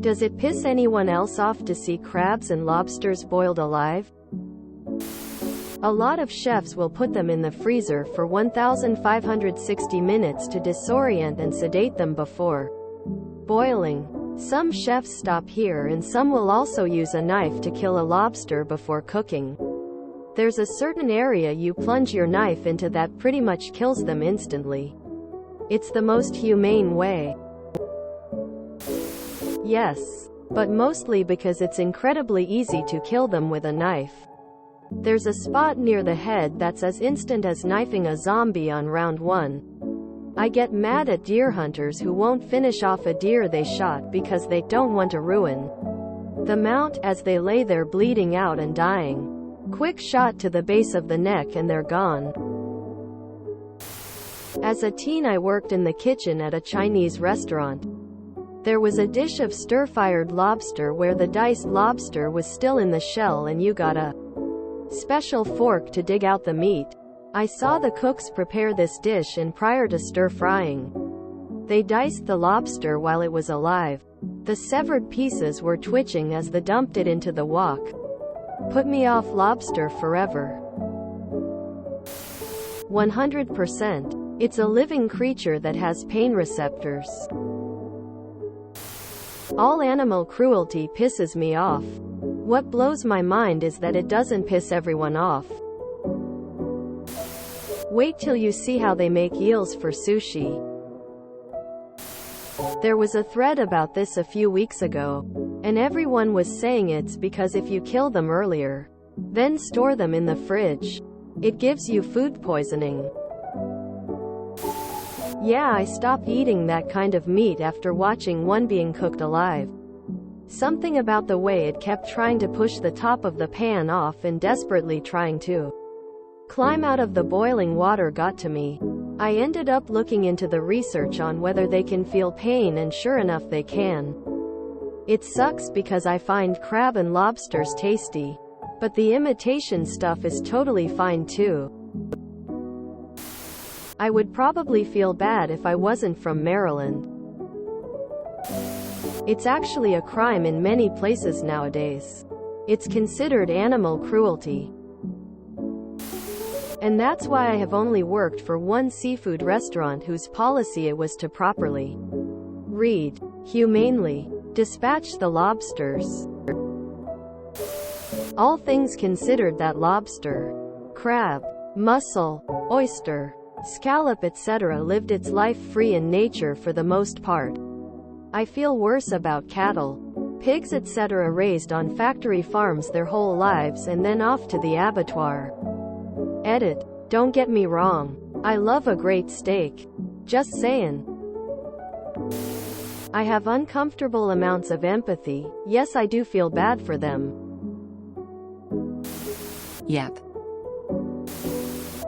Does it piss anyone else off to see crabs and lobsters boiled alive? A lot of chefs will put them in the freezer for 1,560 minutes to disorient and sedate them before boiling. Some chefs stop here, and some will also use a knife to kill a lobster before cooking. There's a certain area you plunge your knife into that pretty much kills them instantly. It's the most humane way. Yes, but mostly because it's incredibly easy to kill them with a knife. There's a spot near the head that's as instant as knifing a zombie on round 1. I get mad at deer hunters who won't finish off a deer they shot because they don't want to ruin the mount as they lay there bleeding out and dying. Quick shot to the base of the neck and they're gone. As a teen, I worked in the kitchen at a Chinese restaurant. There was a dish of stir-fired lobster where the diced lobster was still in the shell and you got a special fork to dig out the meat. I saw the cooks prepare this dish, and prior to stir-frying, they diced the lobster while it was alive. The severed pieces were twitching as they dumped it into the wok. Put me off lobster forever. 100%. It's a living creature that has pain receptors. All animal cruelty pisses me off. What blows my mind is that it doesn't piss everyone off. Wait till you see how they make eels for sushi. There was a thread about this a few weeks ago, and everyone was saying it's because if you kill them earlier, then store them in the fridge, it gives you food poisoning. Yeah, I stopped eating that kind of meat after watching one being cooked alive. Something about the way it kept trying to push the top of the pan off and desperately trying to climb out of the boiling water got to me. I ended up looking into the research on whether they can feel pain, and sure enough they can. It sucks because I find crab and lobsters tasty, but the imitation stuff is totally fine too. I would probably feel bad if I wasn't from Maryland. It's actually a crime in many places nowadays. It's considered animal cruelty. And that's why I have only worked for one seafood restaurant whose policy it was to properly read, humanely dispatch the lobsters. All things considered, that lobster, crab, mussel, oyster, scallop etc. lived its life free in nature for the most part. I feel worse about cattle, pigs etc. raised on factory farms their whole lives and then off to the abattoir. Edit. Don't get me wrong. I love a great steak. Just saying. I have uncomfortable amounts of empathy. Yes, I do feel bad for them. Yep.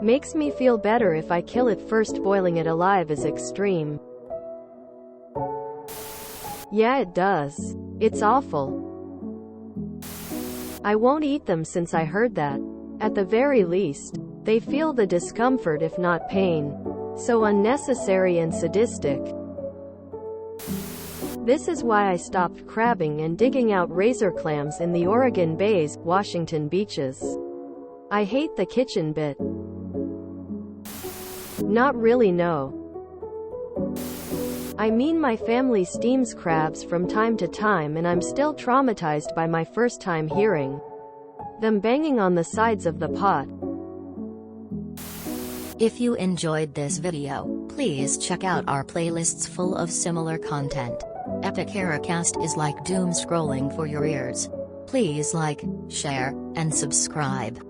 Makes me feel better if I kill it first. Boiling it alive is extreme. Yeah, it does. It's awful. I won't eat them since I heard that, at the very least, they feel the discomfort if not pain. So unnecessary and sadistic. This is why I stopped crabbing and digging out razor clams in the Oregon bays, Washington beaches. I hate the kitchen bit. Not really, no. I mean, my family steams crabs from time to time, and I'm still traumatized by my first time hearing them banging on the sides of the pot. If you enjoyed this video, please check out our playlists full of similar content. Epic Ericast is like doom scrolling for your ears. Please like, share, and subscribe.